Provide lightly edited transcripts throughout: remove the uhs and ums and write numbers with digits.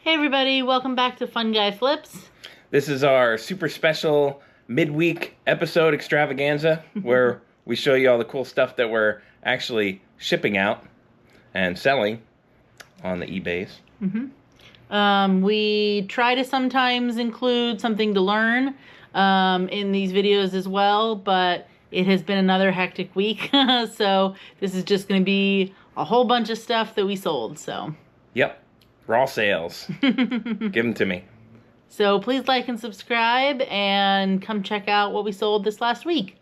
Hey everybody, welcome back to Fun Guy Flips. This is our super special midweek episode extravaganza where we show you all the cool stuff that we're actually shipping out and selling on the eBays. We try to sometimes include something to learn in these videos as well, but it has been another hectic week, so this is just going to be a whole bunch of stuff that we sold. So. Yep. Raw sales. Give them to me. So please like and subscribe and come check out what we sold this last week.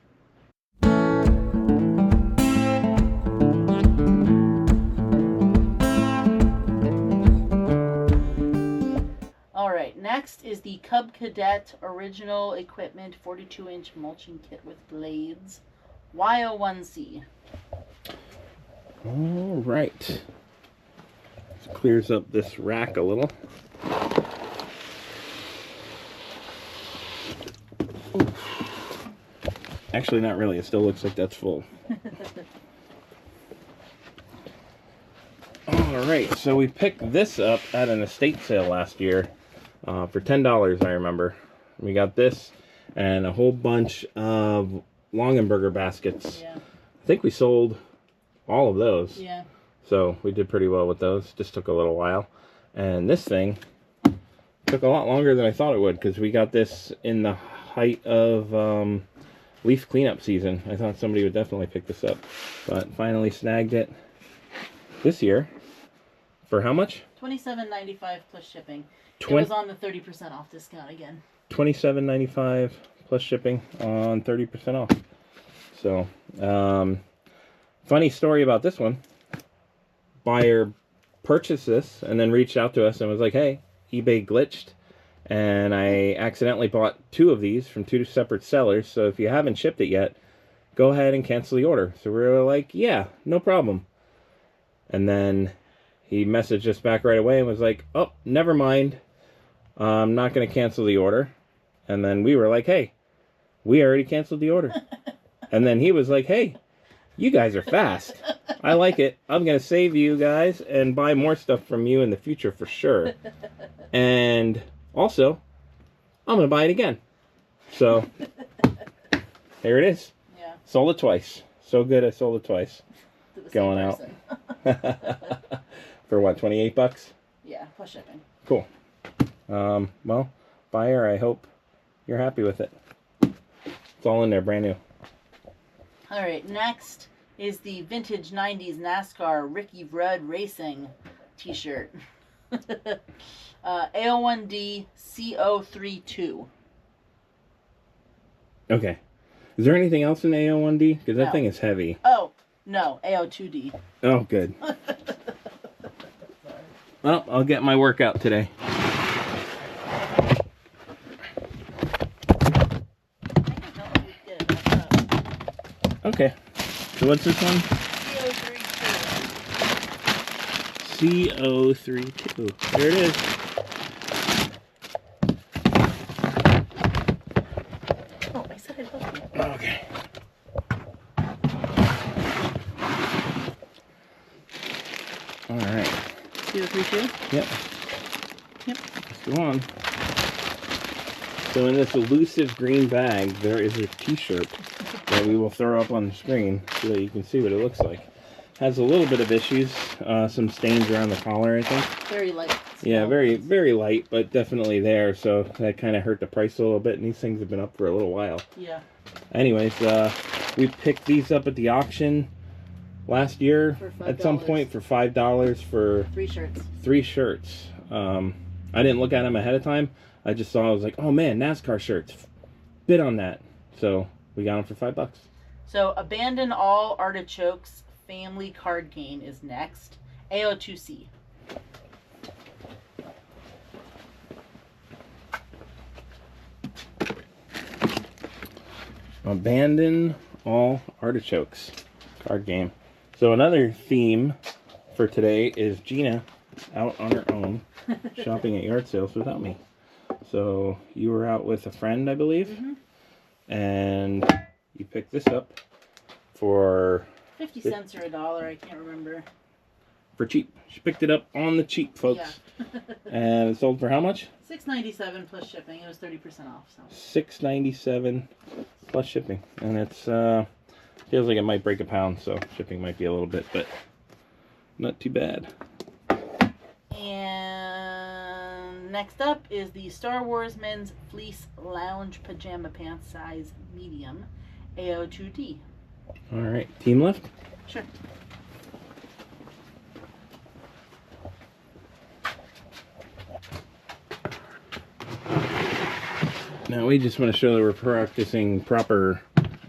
All right, next is the Cub Cadet Original Equipment 42-inch mulching kit with blades, Y01C. All right. Clears up this rack a little. Actually, not really. It still looks like that's full. All right, so we picked this up at an estate sale last year for $10, I remember. We got this and a whole bunch of Longenberger baskets. Yeah. I think we sold all of those. Yeah. So we did pretty well with those. Just took a little while. And this thing took a lot longer than I thought it would because we got this in the height of leaf cleanup season. I thought somebody would definitely pick this up. But finally snagged it this year. For how much? $27.95 plus shipping. It was on the 30% off discount again. $27.95 plus shipping on 30% off. So, funny story about this one. Buyer purchased this and then reached out to us and was like, hey, eBay glitched and I accidentally bought 2 of these from 2 separate sellers, so if you haven't shipped it yet, go ahead and cancel the order. So we were like, yeah, no problem. And then he messaged us back right away and was like, oh, never mind, I'm not going to cancel the order. And then we were like, hey, we already canceled the order. And then he was like, hey, you guys are fast. I like it. I'm going to save you guys and buy more stuff from you in the future for sure. And also, I'm going to buy it again. So, here it is. Yeah. Sold it twice. So good I sold it twice. Going out. For what, 28 bucks? Yeah, plus shipping. Cool. Well, buyer, I hope you're happy with it. It's all in there, brand new. All right, next is the vintage 90s NASCAR Ricky Rudd Racing t-shirt. AO1D CO32. Okay. Is there anything else in AO1D? Because that No. thing is heavy. Oh, no, AO2D. Oh, good. Well, I'll get my workout today. Okay. So what's this one? CO32. There it is. Oh, I said I love you. Okay. All right. CO32? Yep. Yep. Let's go on. So in this elusive green bag, there is a t-shirt that we will throw up on the screen so that you can see what it looks like. Has a little bit of issues, some stains around the collar, I think. Very light. Yeah, very light, but definitely there, so that kind of hurt the price a little bit, and these things have been up for a little while. Yeah. Anyways, we picked these up at the auction last year at some point for $5 for 3 shirts. 3 shirts. I didn't look at them ahead of time. I just saw, I was like, oh man, NASCAR shirts. Bid on that. So we got them for $5. So Abandon All Artichokes Family Card Game is next. AO2C. Abandon All Artichokes card game. So another theme for today is Gina out on her own shopping at yard sales without me. So you were out with a friend, I believe, and you picked this up for 50 cents or $1, I can't remember. for cheap. She picked it up on the cheap, folks. Yeah. And it sold for how much? $6.97 plus shipping. It was 30% off. So $6.97 plus shipping, and it's feels like it might break a pound, so shipping might be a little bit, but not too bad. And next up is the Star Wars Men's Fleece Lounge Pajama Pants size medium, AO2D. All right, team lift. Sure. Now we just want to show that we're practicing proper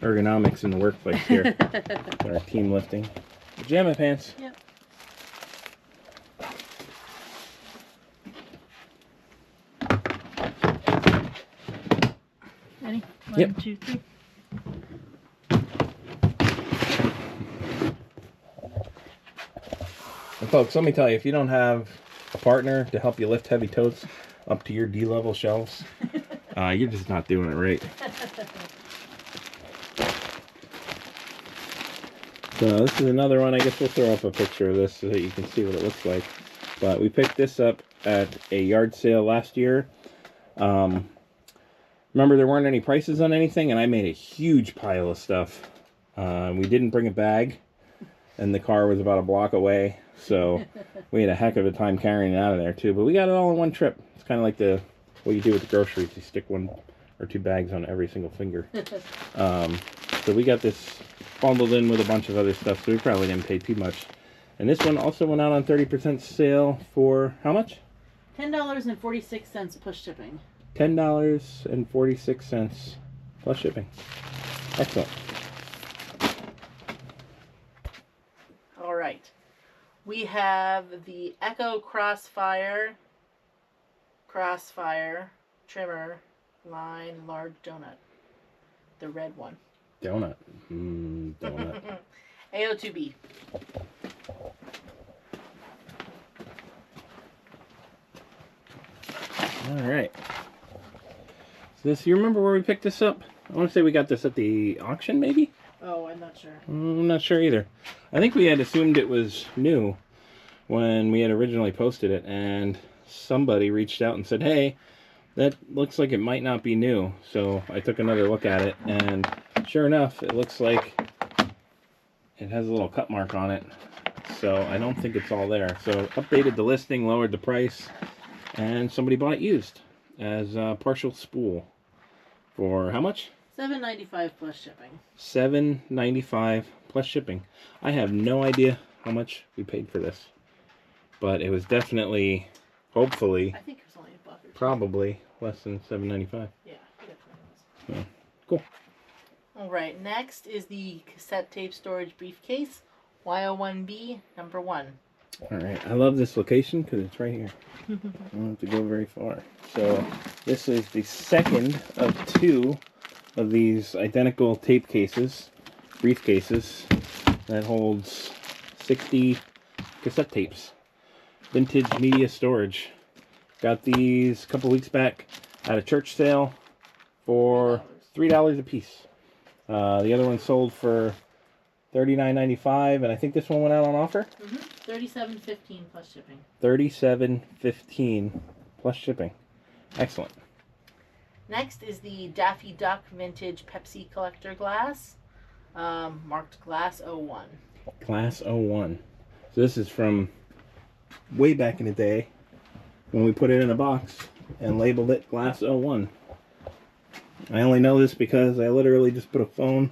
ergonomics in the workplace here. With our team lifting. Pajama pants. Yep. Ready? One, two, three. And folks, let me tell you, if you don't have a partner to help you lift heavy totes up to your D-level shelves, you're just not doing it right. So this is another one. I guess we'll throw up a picture of this so that you can see what it looks like. But we picked this up at a yard sale last year. Remember, there weren't any prices on anything, and I made a huge pile of stuff. We didn't bring a bag, and the car was about a block away, so we had a heck of a time carrying it out of there too. But we got it all in one trip. It's kind of like what you do with the groceries. You stick 1 or 2 bags on every single finger. So we got this bundled in with a bunch of other stuff, so we probably didn't pay too much. And this one also went out on 30% sale for how much? $10.46 plus shipping. $10.46 plus shipping. Excellent. All right. We have the Echo Crossfire trimmer line large donut. The red one. Donut. Donut. AO2B. All right. So this, you remember where we picked this up? I want to say we got this at the auction, maybe? Oh, I'm not sure. I'm not sure either. I think we had assumed it was new when we had originally posted it, and somebody reached out and said, hey, that looks like it might not be new. So I took another look at it, and sure enough, it looks like it has a little cut mark on it. So I don't think it's all there. So updated the listing, lowered the price, and somebody bought it used as a partial spool for how much? $7.95 plus shipping. $7.95 plus shipping. I have no idea how much we paid for this, but it was definitely, hopefully, I think it was only $1 or $2. probably less than $7.95. Yeah, definitely was. So, cool. All right, next is the cassette tape storage briefcase, Y01B number 1. All right, I love this location because it's right here. I don't have to go very far. So this is the second of 2 of these identical tape cases, briefcases, that holds 60 cassette tapes. Vintage media storage. Got these a couple weeks back at a church sale for $3 a piece. The other one sold for $39.95, and I think this one went out on offer. $37.15 plus shipping. $37.15 plus shipping. Excellent. Next is the Daffy Duck Vintage Pepsi Collector Glass, marked Glass 01. Glass 01. So this is from way back in the day when we put it in a box and labeled it Glass 01. I only know this because I literally just put a phone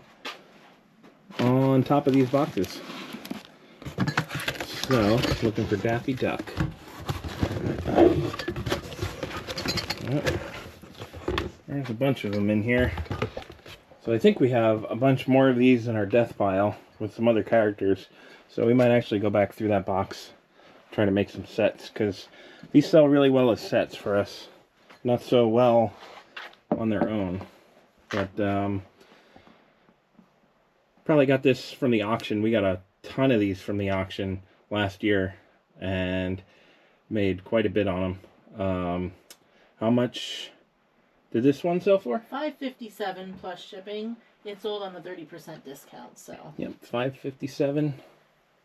on top of these boxes. So, looking for Daffy Duck. Oh, there's a bunch of them in here. So I think we have a bunch more of these in our death pile with some other characters. So we might actually go back through that box, try to make some sets, because these sell really well as sets for us. Not so well on their own. But probably got this from the auction. We got a ton of these from the auction last year and made quite a bit on them. How much did this one sell for? $5.57 plus shipping. It sold on the 30% discount, so. Yep, $5.57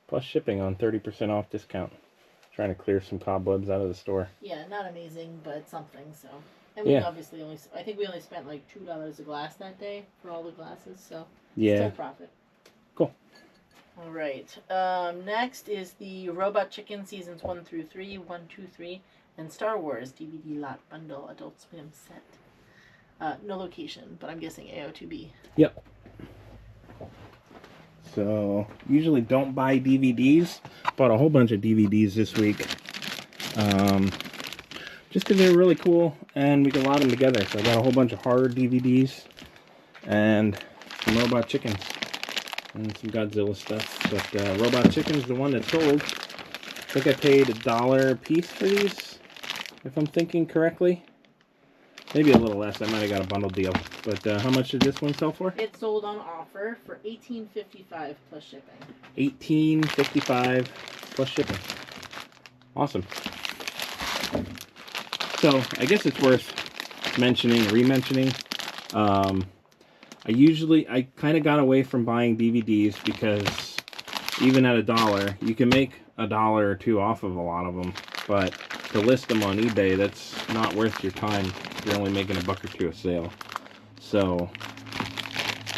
plus shipping on 30% off discount. Trying to clear some cobwebs out of the store. Yeah, not amazing, but something. So, and we obviously only, I think we only spent like $2 a glass that day for all the glasses. So yeah, still profit. Cool. All right. Next is the Robot Chicken seasons 1 through 3, 1, 2, 3, and Star Wars DVD lot bundle Adult Swim set. No location, but I'm guessing AO2B. Yep. So, usually don't buy DVDs. Bought a whole bunch of DVDs this week. Just because they're really cool and we can lot them together. So I got a whole bunch of horror DVDs and some Robot Chickens and some Godzilla stuff. But Robot Chicken's the one that sold. I think I paid $1 a piece for these, if I'm thinking correctly. Maybe a little less. I might have got a bundle deal. But how much did this one sell for? It sold on offer for $18.55 plus shipping. $18.55 plus shipping. Awesome. So I guess it's worth mentioning, re-mentioning. I kind of got away from buying DVDs because even at $1, you can make $1 or $2 off of a lot of them. But to list them on eBay, that's not worth your time. You're only making $1 or $2 a sale. So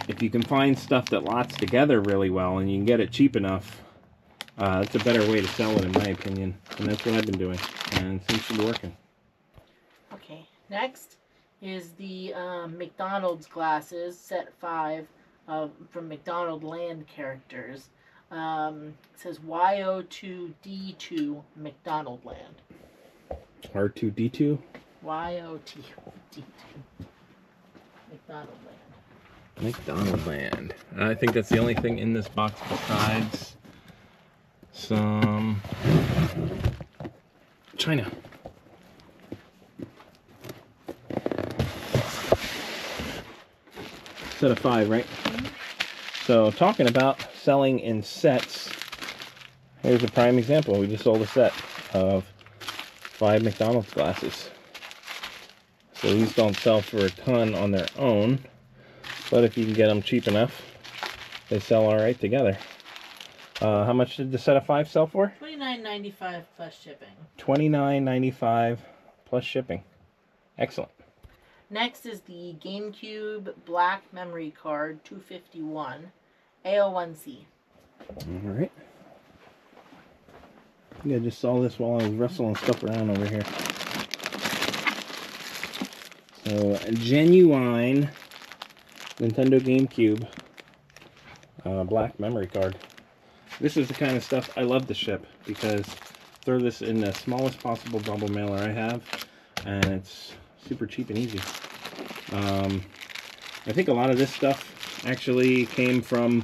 if you can find stuff that lots together really well and you can get it cheap enough, that's a better way to sell it in my opinion. And that's what I've been doing, and it seems to be working. Okay, next is the McDonald's glasses, set 5 from McDonald Land characters. It says YO2D2 McDonald Land. R2D2? YO2D2 McDonald Land. McDonald Land. I think that's the only thing in this box besides some China. Set of 5, right? Mm-hmm. So talking about selling in sets, here's a prime example. We just sold a set of 5 McDonald's glasses. So these don't sell for a ton on their own, but if you can get them cheap enough, they sell all right together. How much did the set of 5 sell for? $29.95 plus shipping. $29.95 plus shipping. Excellent. Next is the GameCube Black Memory Card 251 AO1C. All right. I think I just saw this while I was wrestling stuff around over here. So, a genuine Nintendo GameCube black memory card. This is the kind of stuff I love to ship because throw this in the smallest possible bubble mailer I have, and it's super cheap and easy. I think a lot of this stuff actually came from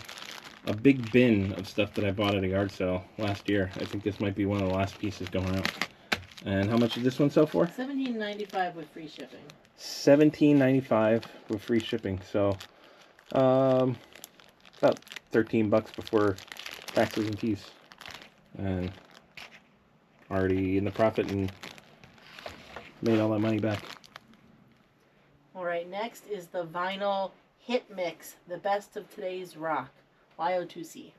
a big bin of stuff that I bought at a yard sale last year. I think this might be one of the last pieces going out. And how much did this one sell for? $17.95 with free shipping. $17.95 with free shipping. So about $13 before taxes and fees. And already in the profit and made all that money back. Alright, next is the vinyl hit mix, the best of today's rock. YO2C.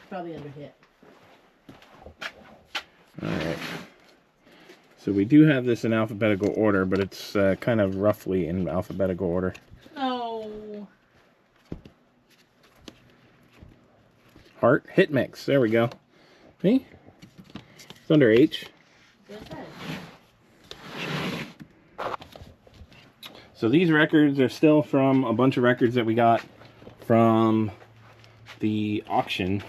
Probably under hit. Alright. So we do have this in alphabetical order, but it's kind of roughly in alphabetical order. No. Heart hit mix. There we go. See? It's under H. So these records are still from a bunch of records that we got from the auction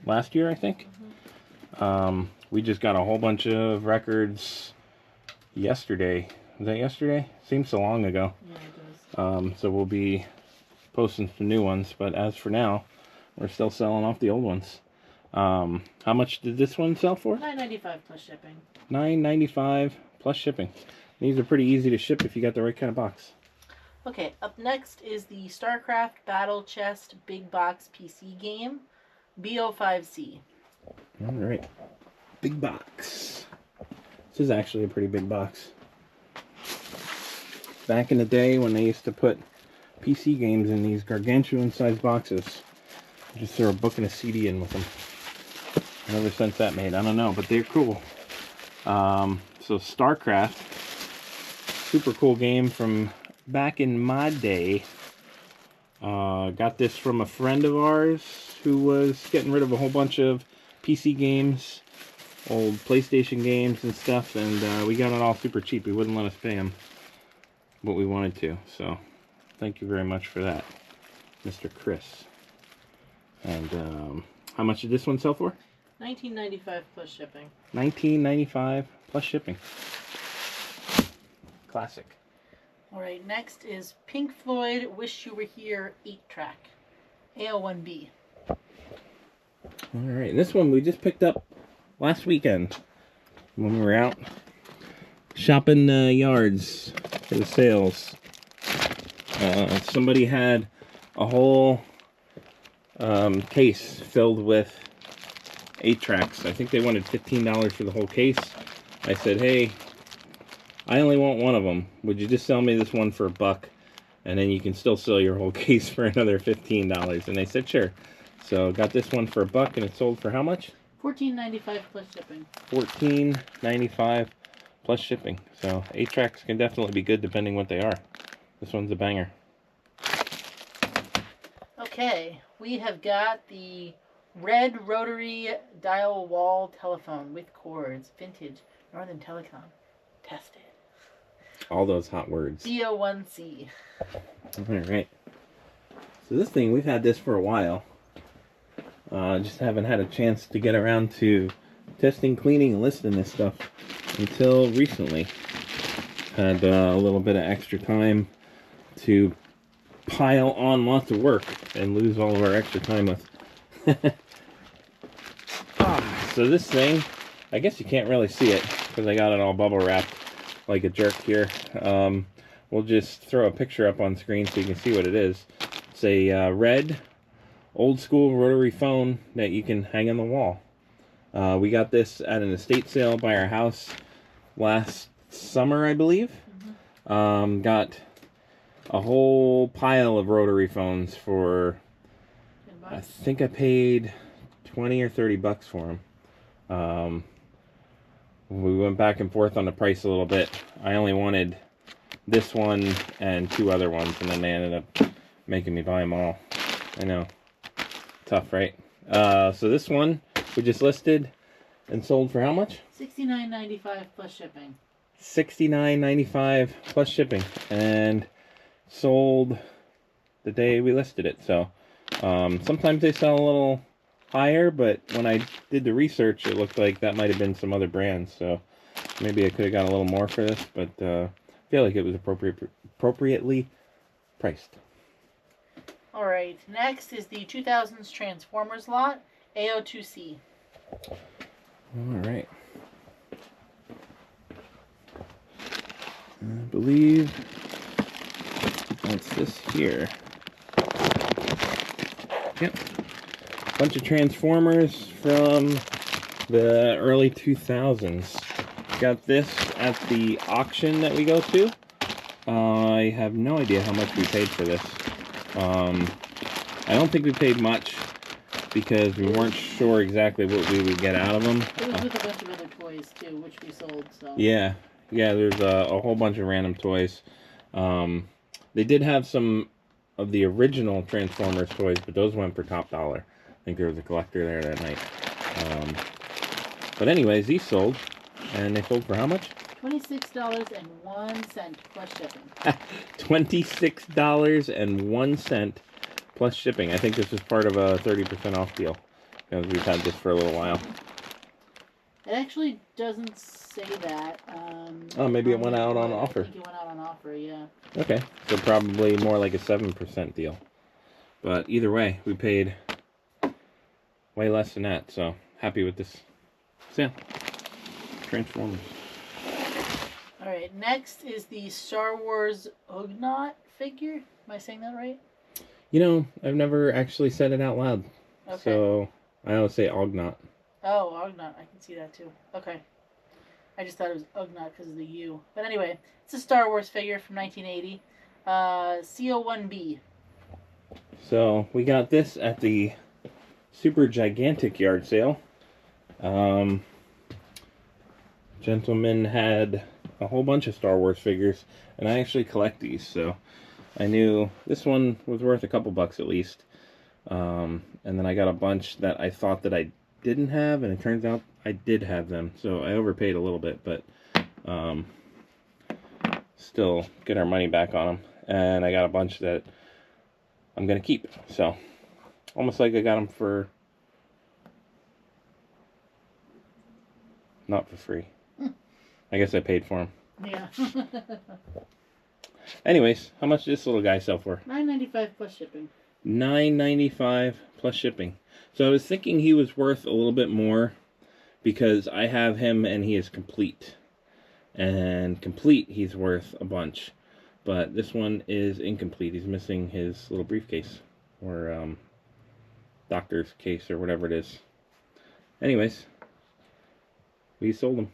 last year, I think. We just got a whole bunch of records yesterday. Was that yesterday? Seems so long ago. Yeah, it does. So we'll be posting some new ones, but as for now, we're still selling off the old ones. How much did this one sell for? $9.95 plus shipping. $9.95 plus shipping. These are pretty easy to ship if you got the right kind of box. Okay, up next is the StarCraft Battle Chest Big Box PC game, BO5C. All right, big box. This is actually a pretty big box. Back in the day when they used to put PC games in these gargantuan sized boxes, Just throw a book and a CD in with them. Whatever sense that made, I don't know, but they're cool. So StarCraft, super cool game from back in my day. Got this from a friend of ours who was getting rid of a whole bunch of PC games, old PlayStation games and stuff, and we got it all super cheap. He wouldn't let us pay him what we wanted to, so thank you very much for that, Mr. Chris. And how much did this one sell for? $19.95 plus shipping. $19.95 plus shipping. Classic. All right, next is Pink Floyd Wish You Were Here 8-track. AO1B. All right, this one we just picked up last weekend when we were out shopping yards for the sales. Somebody had a whole case filled with 8-tracks. I think they wanted $15 for the whole case. I said, hey, I only want one of them. Would you just sell me this one for $1? And then you can still sell your whole case for another $15. And they said, sure. So got this one for $1, and it sold for how much? $14.95 plus shipping. $14.95 plus shipping. So 8-tracks can definitely be good depending what they are. This one's a banger. Okay, we have got the red rotary dial wall telephone with cords, vintage, Northern Telecom, tested. All those hot words. CO1C. Alright. So this thing, we've had this for a while. Just haven't had a chance to get around to testing, cleaning, and listing this stuff until recently. Had a little bit of extra time to pile on lots of work and lose all of our extra time with. So this thing, I guess you can't really see it because I got it all bubble wrapped like a jerk here. We'll just throw a picture up on screen so you can see what it is. It's a red old school rotary phone that you can hang on the wall. We got this at an estate sale by our house last summer, I believe. Got a whole pile of rotary phones for, I think I paid 20 or 30 bucks for them. We went back and forth on the price a little bit. I only wanted this one and 2 other ones, and then they ended up making me buy them all. I know. Tough, right? So this one we just listed and sold for how much? $69.95 plus shipping. $69.95 plus shipping, and sold the day we listed it. So sometimes they sell a little higher, but when I did the research, it looked like that might have been some other brands. So maybe I could have got a little more for this, but I feel like it was appropriately priced. All right, next is the 2000s Transformers lot, AO2C. All right. I believe that's this here. Yep. Bunch of Transformers from the early 2000s. Got this at the auction that we go to. I have no idea how much we paid for this. I don't think we paid much because we weren't sure exactly what we would get out of them. It was with a bunch of other toys too, which we sold. So yeah, there's a whole bunch of random toys. They did have some of the original Transformers toys, but those went for top dollar. I think there was a collector there that night. But anyways, these sold, and they sold for how much? $26.01 plus shipping. $26.01 plus shipping. I think this is part of a 30% off deal because we've had this for a little while. It actually doesn't say that. Oh, maybe it went out on offer. I think it went out on offer, yeah. Okay, so probably more like a 7% deal. But either way, we paid way less than that, so happy with this sale. Transformers. Alright, next is the Star Wars Ugnaught figure. Am I saying that right? You know, I've never actually said it out loud. Okay. So I always say Ugnaught. Oh, Ugnaught. I can see that too. Okay. I just thought it was Ugnaught because of the U. But anyway, it's a Star Wars figure from 1980. CO1B. So we got this at the super gigantic yard sale. Gentleman had a whole bunch of Star Wars figures, and I actually collect these, so I knew this one was worth a couple bucks at least. And then I got a bunch that I thought that I didn't have, and it turns out I did have them, so I overpaid a little bit, but still get our money back on them. And I got a bunch that I'm gonna keep, so almost like I got them for not for free. I guess I paid for them. Yeah. Anyways, how much did this little guy sell for? $9.95 plus shipping. $9.95 plus shipping. So I was thinking he was worth a little bit more because I have him and he is complete. And complete, he's worth a bunch. But this one is incomplete. He's missing his little briefcase or doctor's case or whatever it is. Anyways, we sold him.